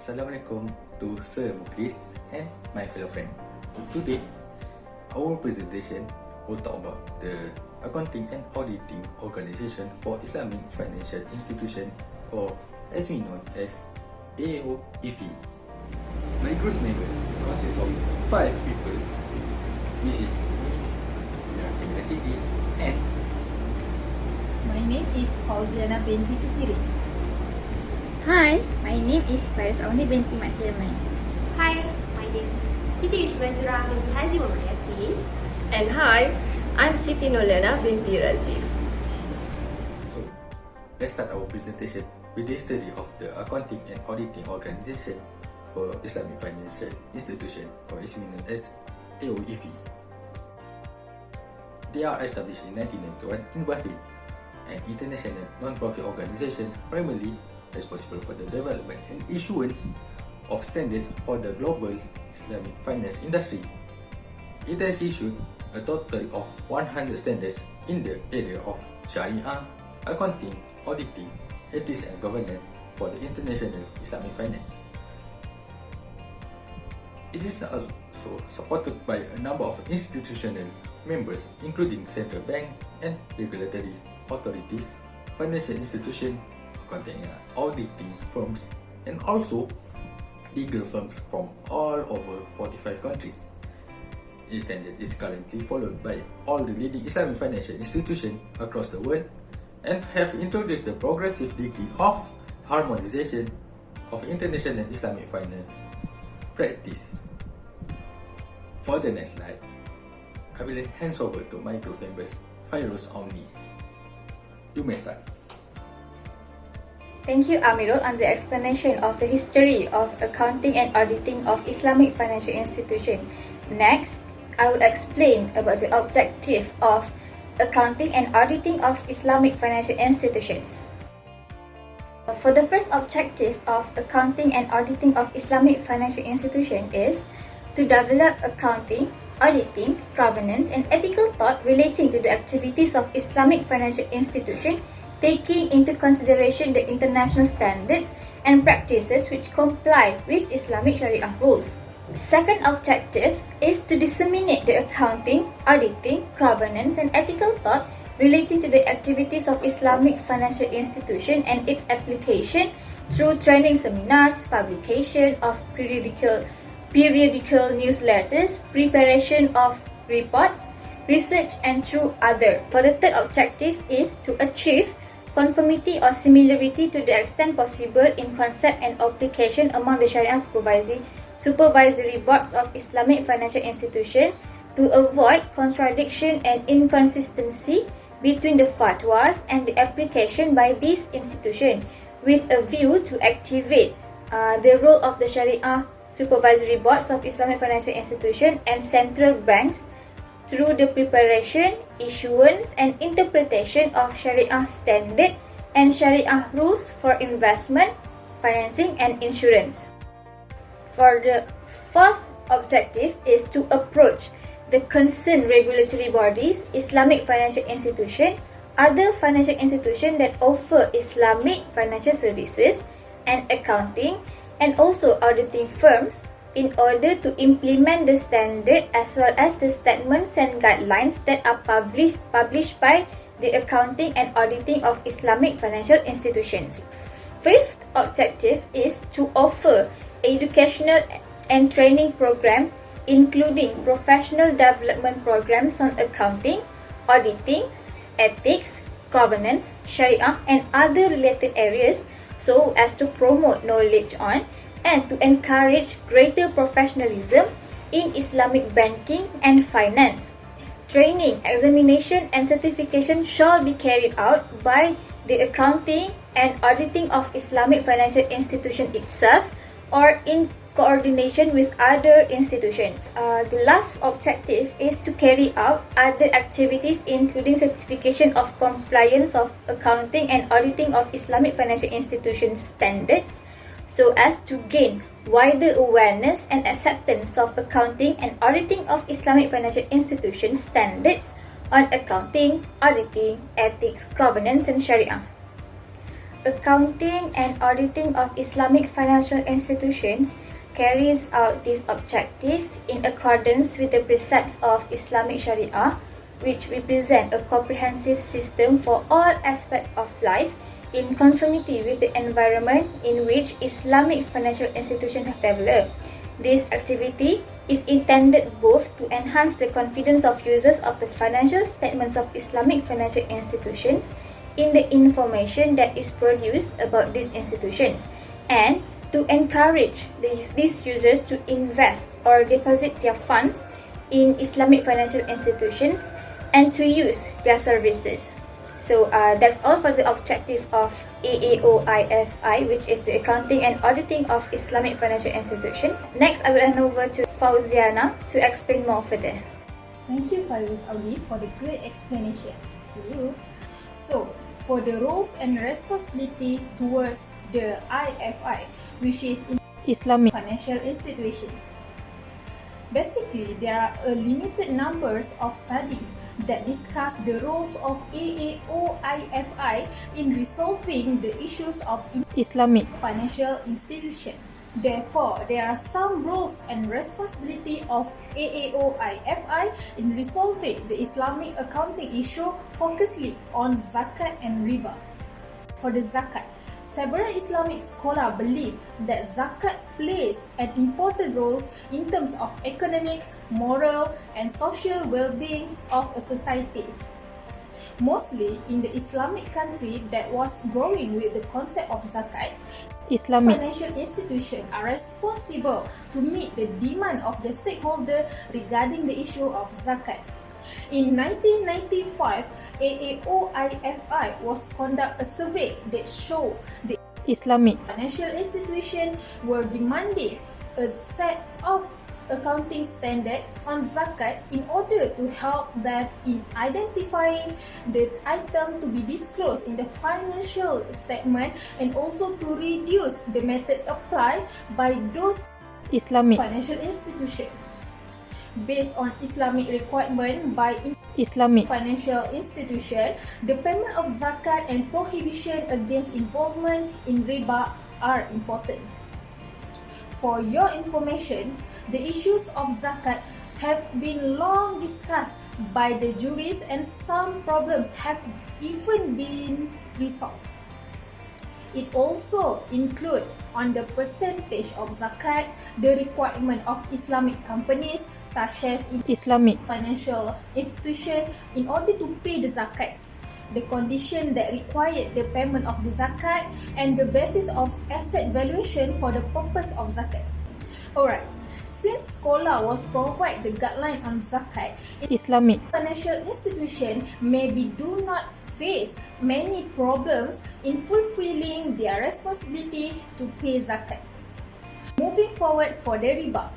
Assalamualaikum to Sir Muklis and my fellow friend. Today, our presentation will talk about the Accounting and Auditing Organization for Islamic Financial Institution, or as we know as Aaoifi. My group's member consists of 5 people, which is me, Kamila Sidi, and My name is Fauziana binti Tusiri. Hi, my name is Aaoifi binti Mathilman. Hi, my name is Siti Ismajura binti Haji Muhammad Yasin. And hi, I'm Siti Nolena binti Razif. so let's start our presentation with the history of the Accounting and Auditing Organization for Islamic Financial Institution, or is known as Aaoifi. They are established in 1991 in Bahrain, an international non-profit organization primarily responsible for the development and issuance of standards for the global Islamic finance industry. It has issued a total of 100 standards in the area of Sharia, accounting, auditing, ethics and governance for the international Islamic finance. It is also supported by a number of institutional members, including central bank and regulatory authorities, financial institutions, accounting and auditing firms, and also legal firms from all over 45 countries. This standard is currently followed by all the leading Islamic financial institutions across the world and have introduced the progressive degree of harmonization of international Islamic finance practice. For the next slide, I will hand over to my group members, Fairuz Auni. You may start. Thank you, Amirul, on the explanation of the history of accounting and auditing of Islamic financial institution. Next, I will explain about the objective of accounting and auditing of Islamic financial institutions. For the first objective of accounting and auditing of Islamic financial institution is to develop accounting, auditing, governance, and ethical thought relating to the activities of Islamic financial institution, taking into consideration the international standards and practices which comply with Islamic Sharia rules. Second objective is to disseminate the accounting, auditing, governance, and ethical thought relating to the activities of Islamic financial institution and its application through training seminars, publication of periodical newsletters, preparation of reports, research, and through other. For the third objective is to achieve conformity or similarity to the extent possible in concept and application among the Sharia supervisory boards of Islamic financial institutions to avoid contradiction and inconsistency between the fatwas and the application by these institutions, with a view to activate the role of the Sharia supervisory boards of Islamic financial institutions and central banks through the preparation, issuance, and interpretation of Sharia standard and Sharia rules for investment, financing, and insurance. For the fourth objective is to approach the concerned regulatory bodies, Islamic financial institutions, other financial institutions that offer Islamic financial services and accounting, and also auditing firms in order to implement the standard as well as the statements and guidelines that are published by the accounting and auditing of Islamic financial institutions. Fifth objective is to offer educational and training program, including professional development programs on accounting, auditing, ethics, governance, Sharia, and other related areas, so as to promote knowledge on and to encourage greater professionalism in Islamic banking and finance. Training, examination, and certification shall be carried out by the accounting and auditing of Islamic financial institution itself or in coordination with other institutions. The last objective is to carry out other activities including certification of compliance of accounting and auditing of Islamic financial institution standards, so as to gain wider awareness and acceptance of accounting and auditing of Islamic financial institution standards on accounting, auditing, ethics, governance, and Sharia. Accounting and auditing of Islamic financial institutions carries out this objective in accordance with the precepts of Islamic Sharia, which represent a comprehensive system for all aspects of life in conformity with the environment in which Islamic financial institutions have developed. This activity is intended both to enhance the confidence of users of the financial statements of Islamic financial institutions in the information that is produced about these institutions, and to encourage these users to invest or deposit their funds in Islamic financial institutions and to use their services. So that's all for the objective of Aaoifi, which is the accounting and auditing of Islamic financial institutions. Next, I will hand over to Fauziana to explain more further. Thank you, Fairuz Ali, for the great explanation. See you. So, for the roles and responsibility towards the IFI, which is Islamic financial institution. Basically, there are a limited numbers of studies that discuss the roles of Aaoifi in resolving the issues of Islamic financial institution. Therefore, there are some roles and responsibility of Aaoifi in resolving the Islamic accounting issue, focusing on zakat and riba. For the zakat, several Islamic scholars believe that zakat plays an important role in terms of economic, moral, and social well-being of a society. Mostly in the Islamic country that was growing with the concept of zakat, Islamic financial institutions are responsible to meet the demand of the stakeholder regarding the issue of zakat. In 1995, Aaoifi was conduct a survey that showed the Islamic financial institutions were demanding a set of accounting standard on zakat in order to help them in identifying the item to be disclosed in the financial statement and also to reduce the method applied by those Islamic financial institutions. Based on Islamic requirement by Islamic financial institution, the payment of zakat and prohibition against involvement in riba are important. For your information, the issues of zakat have been long discussed by the jurists and some problems have even been resolved. It also includes on the percentage of zakat, the requirement of Islamic companies such as Islamic financial institution in order to pay the zakat, the condition that required the payment of the zakat, and the basis of asset valuation for the purpose of zakat. Alright, since scholar was provide the guideline on zakat, Islamic financial institution maybe do not face many problems in fulfilling their responsibility to pay zakat. Moving forward for the riba,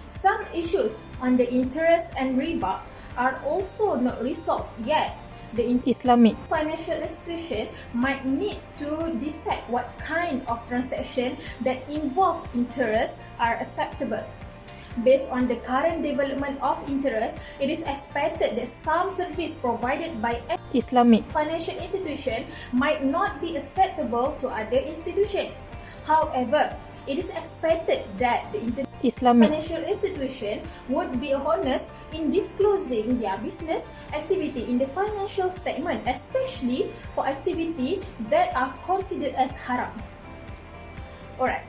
some issues on the interest and riba are also not resolved yet. The Islamic financial institution might need to decide what kind of transaction that involve interest are acceptable. Based on the current development of interest, it is expected that some service provided by Islamic financial institution might not be acceptable to other institutions. However, it is expected that the Islamic financial institution would be honest in disclosing their business activity in the financial statement, especially for activity that are considered as haram. Alright.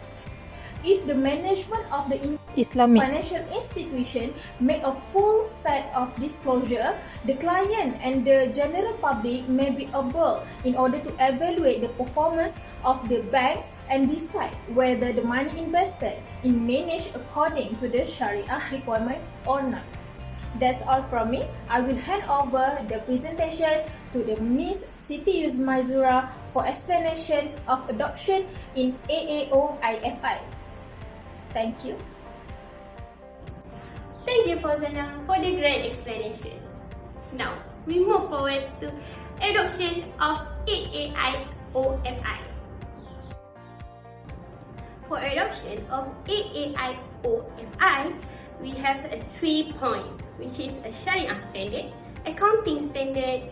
If the management of the Islamic financial institution make a full set of disclosure, the client and the general public may be able in order to evaluate the performance of the banks and decide whether the money invested is managed according to the Sharia requirement or not. That's all from me. I will hand over the presentation to the Miss Siti Yusmaizura for explanation of adoption in Aaoifi. Thank you. Thank you, Fauziana, for the great explanations. Now, we move forward to adoption of Aaoifi. For adoption of Aaoifi, we have a 3 point, which is a Sharia standard, accounting standard,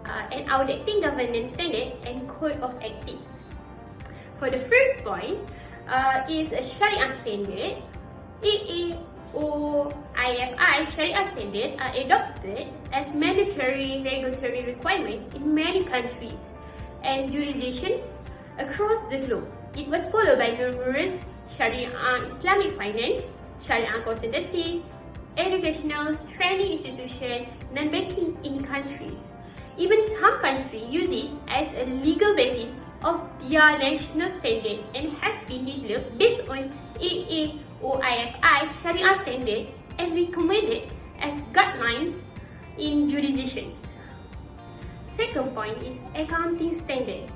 and auditing governance standard and code of ethics. For the first point, is a Sharia standard. Aaoifi Sharia standard are adopted as mandatory regulatory requirement in many countries and jurisdictions across the globe. It was followed by numerous Sharia Islamic finance, Sharia consultancy, educational training institutions, non-banking in countries. Even some countries use it as a legal basis of their national standard and have been developed based on Aaoifi Sharia standard and recommended as guidelines in jurisdictions. Second point is accounting standard.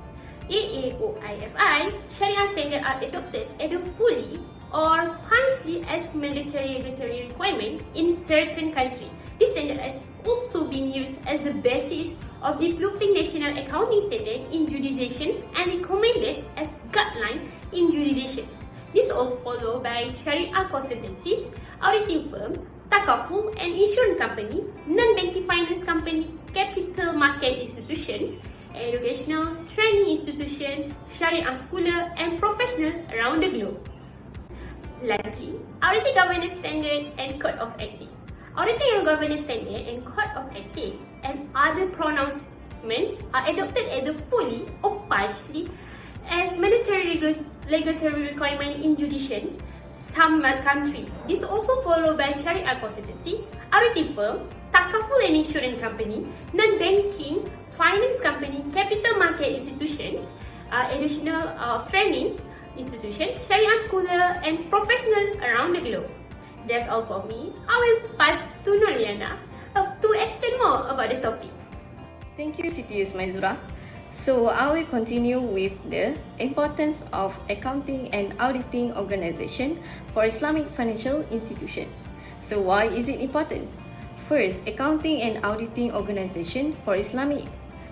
Aaoifi Sharia standard are adopted either fully or partially as mandatory regulatory requirement in certain countries. This standard has also been used as the basis of developing national accounting standard in jurisdictions and recommended as guideline in jurisdictions. This also followed by Sharia consultancies, auditing firm, takaful and insurance company, non-banking finance company, capital market institutions, educational training institution, Sharia scholar and professional around the globe. Lastly, auditing governance standard and code of ethics. Auditing and governance standard and code of ethics and other pronouncements are adopted either fully or partially as mandatory regulatory requirement in jurisdiction some country. This also followed by Sharia consultancy, auditing firm, takaful and insurance company, non-banking finance company, capital market institutions, additional training institution, Sharia scholar and professional around the globe. That's all for me. I will pass to Noliana to explain more about the topic. Thank you, Siti Yusmaizura. So I will continue with the importance of accounting and auditing organization for Islamic financial institution. So why is it important? First, accounting and auditing organization for Islamic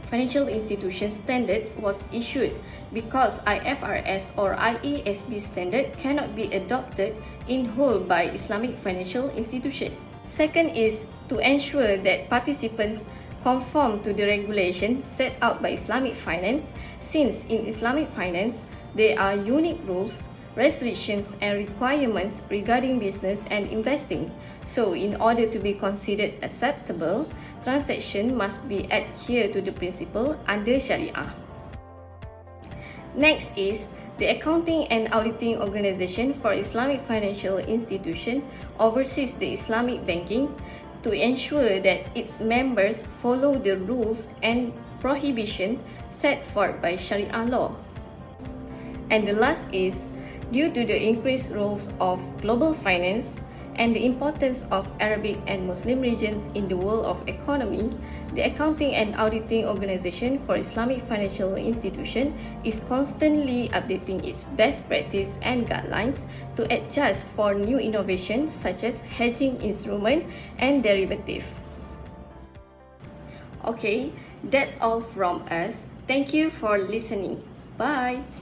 financial institution standards was issued because IFRS or IASB standard cannot be adopted in whole by Islamic financial institution. Second is to ensure that participants conform to the regulation set out by Islamic finance, since in Islamic finance there are unique rules, restrictions and requirements regarding business and investing. So in order to be considered acceptable, transaction must be adhered to the principle under Sharia. Next is the Accounting and Auditing Organization for Islamic Financial Institution oversees the Islamic banking to ensure that its members follow the rules and prohibition set forth by Sharia law. And the last is, due to the increased roles of global finance and the importance of Arabic and Muslim regions in the world of economy, the Accounting and Auditing Organization for Islamic Financial Institution is constantly updating its best practice and guidelines to adjust for new innovations such as hedging instrument and derivative. Okay, that's all from us. Thank you for listening. Bye.